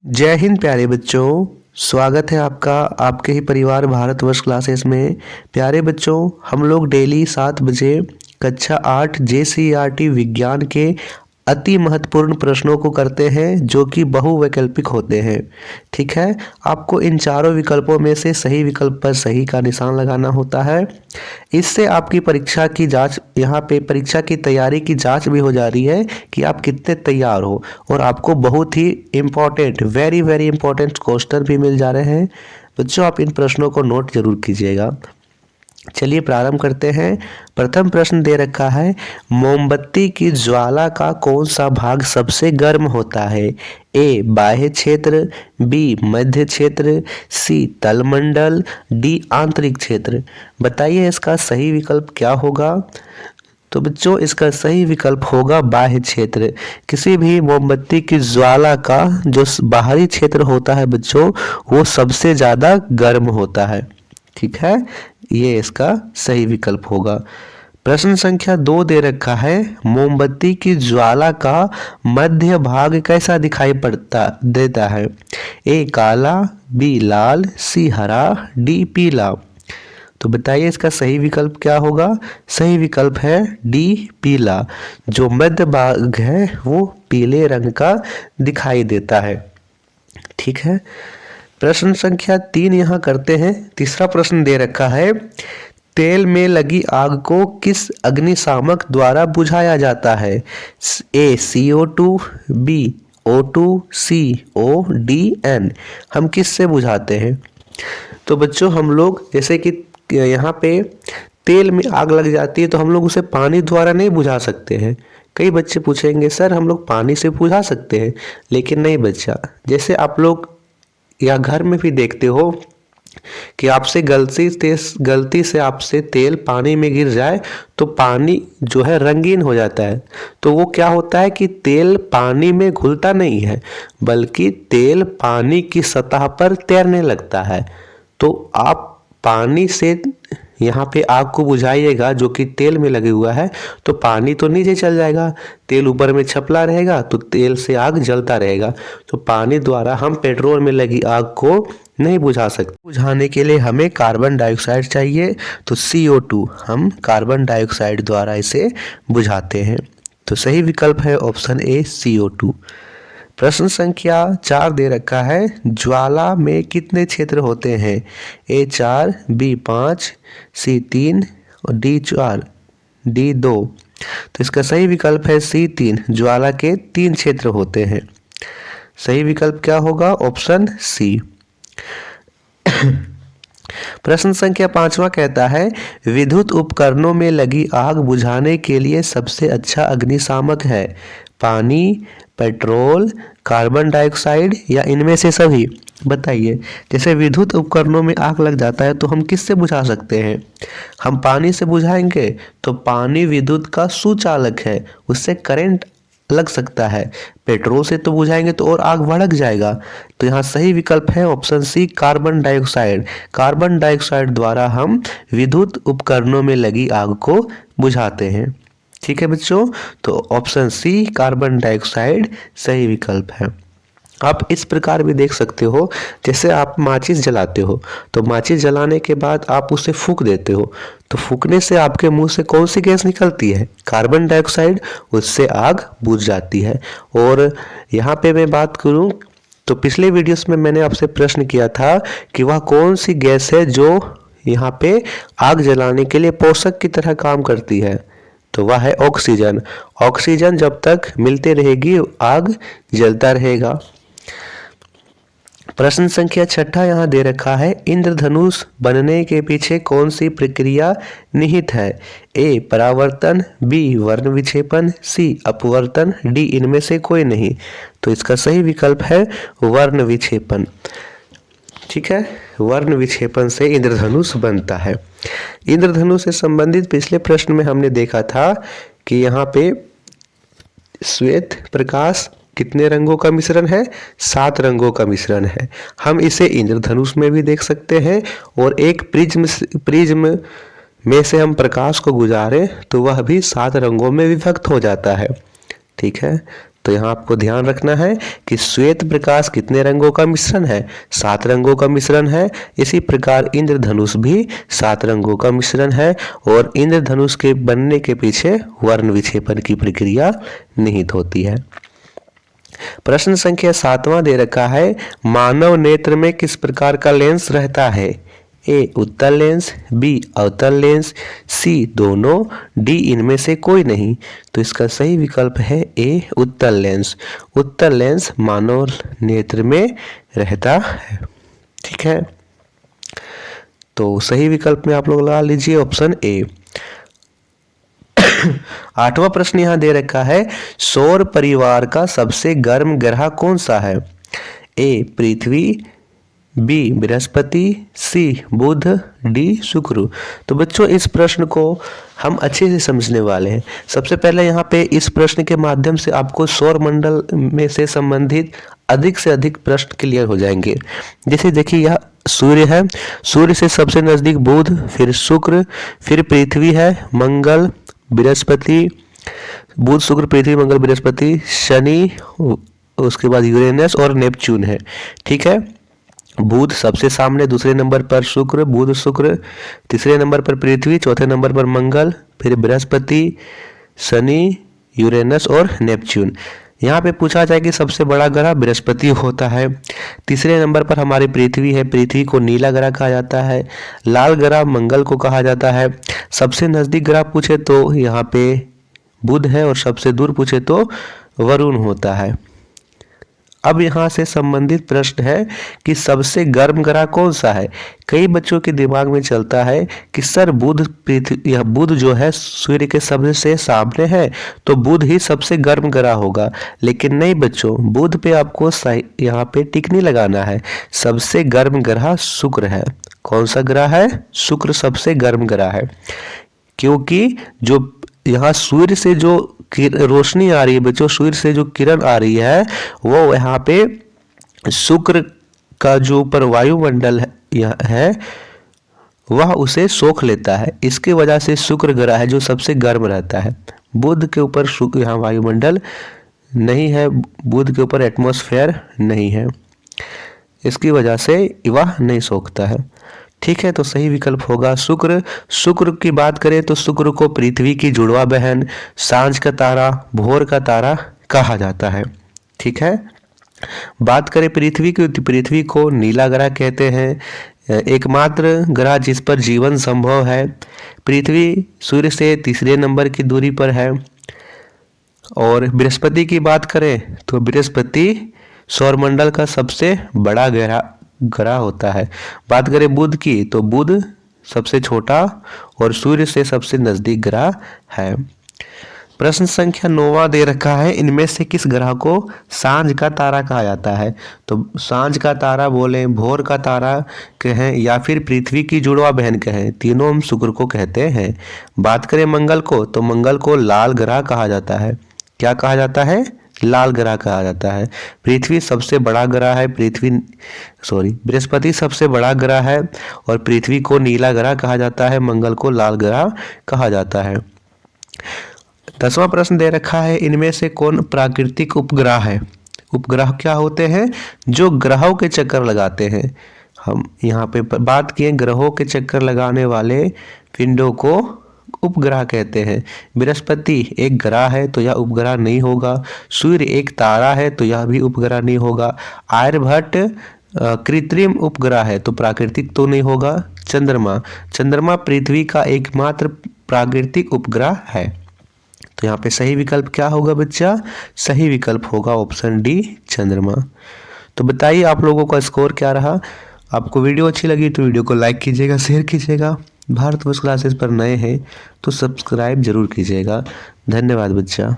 जय हिंद प्यारे बच्चों। स्वागत है आपका आपके ही परिवार भारतवर्ष क्लासेस में। प्यारे बच्चों, हम लोग डेली 7 बजे कक्षा 8 JCERT विज्ञान के अति महत्वपूर्ण प्रश्नों को करते हैं जो कि बहुवैकल्पिक होते हैं। ठीक है, आपको इन चारों विकल्पों में से सही विकल्प पर सही का निशान लगाना होता है। इससे आपकी परीक्षा की जांच, यहाँ पे परीक्षा की तैयारी की जांच भी हो जा रही है कि आप कितने तैयार हो, और आपको बहुत ही important, very very important question भी मिल जा रहे हैं। बच्चों, आप इन प्रश्नों को नोट जरूर कीजिएगा। चलिए प्रारंभ करते हैं। प्रथम प्रश्न दे रखा है, मोमबत्ती की ज्वाला का कौन सा भाग सबसे गर्म होता है? ए बाह्य क्षेत्र, बी मध्य क्षेत्र, सी तलमंडल, डी आंतरिक क्षेत्र। बताइए इसका सही विकल्प क्या होगा? तो बच्चों, इसका सही विकल्प होगा बाह्य क्षेत्र। किसी भी मोमबत्ती की ज्वाला का जो बाहरी क्षेत्र होता है बच्चों, वो सबसे ज़्यादा गर्म होता है। ठीक है, ये इसका सही विकल्प होगा। प्रश्न संख्या 2 दे रखा है, मोमबत्ती की ज्वाला का मध्य भाग कैसा दिखाई देता है? ए काला, बी लाल, सी हरा, डी पीला। तो बताइए इसका सही विकल्प क्या होगा? सही विकल्प है डी पीला। जो मध्य भाग है वो पीले रंग का दिखाई देता है। ठीक है, प्रश्न संख्या 3 यहाँ करते हैं। तीसरा प्रश्न दे रखा है, तेल में लगी आग को किस अग्निशामक द्वारा बुझाया जाता है? ए CO2, बी O2, सी O, डी N। हम किससे बुझाते हैं? तो बच्चों, हम लोग जैसे कि यहाँ पे तेल में आग लग जाती है तो हम लोग उसे पानी द्वारा नहीं बुझा सकते हैं। कई बच्चे पूछेंगे सर हम लोग पानी से बुझा सकते हैं, लेकिन नहीं बच्चा। जैसे आप लोग या घर में भी देखते हो कि आपसे गलती से आपसे तेल पानी में गिर जाए तो पानी जो है रंगीन हो जाता है। तो वो क्या होता है कि तेल पानी में घुलता नहीं है, बल्कि तेल पानी की सतह पर तैरने लगता है। तो आप पानी से यहाँ पे आग को बुझाइएगा जो कि तेल में लगे हुआ है, तो पानी तो नीचे चल जाएगा, तेल ऊपर में छपला रहेगा, तो तेल से आग जलता रहेगा। तो पानी द्वारा हम पेट्रोल में लगी आग को नहीं बुझा सकते। बुझाने के लिए हमें कार्बन डाइऑक्साइड चाहिए, तो CO2, हम कार्बन डाइऑक्साइड द्वारा इसे बुझाते हैं। तो सही विकल्प है ऑप्शन ए CO2। प्रश्न संख्या 4 दे रखा है, ज्वाला में कितने क्षेत्र होते हैं? ए 4, बी 5, सी 3 और डी 4, डी 2। तो इसका सही विकल्प है सी 3। ज्वाला के 3 क्षेत्र होते हैं। सही विकल्प क्या होगा? Option C. प्रश्न संख्या 5वां कहता है, विद्युत उपकरणों में लगी आग बुझाने के लिए सबसे अच्छा अग्निशामक है? पानी, पेट्रोल, कार्बन डाइऑक्साइड या इनमें से सभी? बताइए। जैसे विद्युत उपकरणों में आग लग जाता है तो हम किससे बुझा सकते हैं? हम पानी से बुझाएंगे तो पानी विद्युत का सुचालक है, उससे करंट लग सकता है। पेट्रोल से तो बुझाएंगे तो और आग भड़क जाएगा। तो यहाँ सही विकल्प है option C, carbon dioxide. Carbon dioxide द्वारा हम विद्युत उपकरणों में लगी आग को बुझाते हैं। ठीक है बच्चों, तो ऑप्शन सी कार्बन डाइऑक्साइड सही विकल्प है। आप इस प्रकार भी देख सकते हो, जैसे आप माचिस जलाते हो तो माचिस जलाने के बाद आप उसे फूंक देते हो, तो फूंकने से आपके मुंह से कौन सी गैस निकलती है? Carbon dioxide. उससे आग बुझ जाती है। और यहाँ पे मैं बात करूँ तो पिछले वीडियोस में मैंने आपसे प्रश्न किया था कि वह कौन सी गैस है जो यहाँ पे आग जलाने के लिए पोषक की तरह काम करती है? तो वह है ऑक्सीजन। ऑक्सीजन जब तक मिलती रहेगी आग जलता रहेगा। प्रश्न संख्या 6 यहाँ दे रखा है, इंद्रधनुष बनने के पीछे कौन सी प्रक्रिया निहित है? ए परावर्तन, बी वर्ण विक्षेपण, सी अपवर्तन, डी इनमें से कोई नहीं। तो इसका सही विकल्प है वर्ण विक्षेपण। ठीक है, वर्ण विक्षेपण से इंद्रधनुष बनता है। इंद्रधनुष से संबंधित पिछले प्रश्न में हमने देखा था कि यहाँ पे श्वेत प्रकाश कितने रंगों का मिश्रण है? 7 रंगों का मिश्रण है। हम इसे इंद्रधनुष में भी देख सकते हैं, और एक प्रिज्म में से हम प्रकाश को गुजारें तो वह भी 7 रंगों में विभक्त हो जाता है। ठीक है, तो यहाँ आपको ध्यान रखना है कि श्वेत प्रकाश कितने रंगों का मिश्रण है, 7 रंगों का मिश्रण है। इसी प्रकार इंद्रधनुष भी 7 रंगों का मिश्रण है और इंद्रधनुष के बनने के पीछे वर्ण विक्षेपण की प्रक्रिया निहित होती है। प्रश्न संख्या 7वां दे रखा है, मानव नेत्र में किस प्रकार का लेंस रहता है? ए उत्तल लेंस, बी अवतल लेंस, सी दोनों, डी इनमें से कोई नहीं। तो इसका सही विकल्प है ए उत्तल लेंस। उत्तल लेंस मानव नेत्र में रहता है। ठीक है, तो सही विकल्प में आप लोग लगा लीजिए ऑप्शन ए। 8वां प्रश्न यहां दे रखा है, सौर परिवार का सबसे गर्म ग्रह कौन सा है? ए पृथ्वी, बी बृहस्पति, सी बुध, डी शुक्र। तो बच्चों इस प्रश्न को हम अच्छे से समझने वाले हैं। सबसे पहले यहाँ पे इस प्रश्न के माध्यम से आपको सौर मंडल में से संबंधित अधिक से अधिक प्रश्न क्लियर हो जाएंगे। जैसे देखिए यह सूर्य है, सूर्य से सबसे नजदीक बुध, फिर शुक्र, फिर पृथ्वी है, मंगल, बृहस्पति, बुध शुक्र पृथ्वी मंगल बृहस्पति, शनि, उसके बाद यूरेनस और नेपच्यून है। ठीक है, बुध सबसे सामने, दूसरे नंबर पर शुक्र, बुध शुक्र, तीसरे नंबर पर पृथ्वी, चौथे नंबर पर मंगल, फिर बृहस्पति, शनि, यूरेनस और नेपच्यून। यहाँ पे पूछा जाए कि सबसे बड़ा ग्रह बृहस्पति होता है। तीसरे नंबर पर हमारी पृथ्वी है, पृथ्वी को नीला ग्रह कहा जाता है। लाल ग्रह मंगल को कहा जाता है। सबसे नजदीक ग्रह पूछे तो यहाँ पे बुध है और सबसे दूर पूछे तो वरुण होता है। अब यहाँ से संबंधित प्रश्न है कि सबसे गर्म ग्रह कौन सा है? कई बच्चों के दिमाग में चलता है कि सर बुध पृथ्वी या बुध जो है सूर्य के सबसे सामने है तो बुध ही सबसे गर्म ग्रह होगा, लेकिन नहीं बच्चों, बुध पे आपको यहाँ पे टिक नहीं लगाना है। सबसे गर्म ग्रह शुक्र है। कौन सा ग्रह है? शुक्र सबसे गर्म ग्रह है, क्योंकि जो यहाँ सूर्य से जो रोशनी आ रही है बच्चों, सूर्य से जो किरण आ रही है वो यहाँ पे शुक्र का जो ऊपर वायुमंडल है वह उसे सोख लेता है। इसके वजह से शुक्र ग्रह है जो सबसे गर्म रहता है। बुध के ऊपर यहाँ वायुमंडल नहीं है, बुध के ऊपर एटमॉस्फेयर नहीं है, इसकी वजह से वह नहीं सोखता है। ठीक है, तो सही विकल्प होगा शुक्र। शुक्र की बात करें तो शुक्र को पृथ्वी की जुड़वा बहन, सांझ का तारा, भोर का तारा कहा जाता है। ठीक है, बात करें पृथ्वी की तो पृथ्वी को नीला ग्रह कहते हैं, एकमात्र ग्रह जिस पर जीवन संभव है। पृथ्वी सूर्य से तीसरे नंबर की दूरी पर है। और बृहस्पति की बात करें तो बृहस्पति सौरमंडल का सबसे बड़ा ग्रह होता है। बात करें बुध की तो बुध सबसे छोटा और सूर्य से सबसे नजदीक ग्रह है। प्रश्न संख्या 9वां दे रखा है, इनमें से किस ग्रह को सांझ का तारा कहा जाता है? तो सांझ का तारा बोले, भोर का तारा कहें या फिर पृथ्वी की जुड़वा बहन कहें, तीनों हम शुक्र को कहते हैं। बात करें मंगल को तो मंगल को लाल ग्रह कहा जाता है। क्या कहा जाता है? लाल ग्रह कहा जाता है। पृथ्वी सबसे बड़ा ग्रह है, बृहस्पति सबसे बड़ा ग्रह है और पृथ्वी को नीला ग्रह कहा जाता है, मंगल को लाल ग्रह कहा जाता है। 10वां प्रश्न दे रखा है, इनमें से कौन प्राकृतिक उपग्रह है? उपग्रह क्या होते हैं? जो ग्रहों के चक्कर लगाते हैं। हम यहाँ पे बात किए ग्रहों के चक्कर लगाने वाले पिंडों को उपग्रह कहते हैं। बृहस्पति एक ग्रह है तो यह उपग्रह नहीं होगा। सूर्य एक तारा है तो यह भी उपग्रह नहीं होगा। आर्यभट्ट कृत्रिम उपग्रह है तो प्राकृतिक तो नहीं होगा। चंद्रमा पृथ्वी का एकमात्र प्राकृतिक उपग्रह है। तो यहाँ पे सही विकल्प क्या होगा बच्चा? सही विकल्प होगा ऑप्शन डी चंद्रमा। तो बताइए आप लोगों का स्कोर क्या रहा? आपको वीडियो अच्छी लगी तो वीडियो को लाइक कीजिएगा, शेयर कीजिएगा। भारत वर्ष क्लासेस पर नए हैं तो सब्सक्राइब जरूर कीजिएगा। धन्यवाद बच्चा।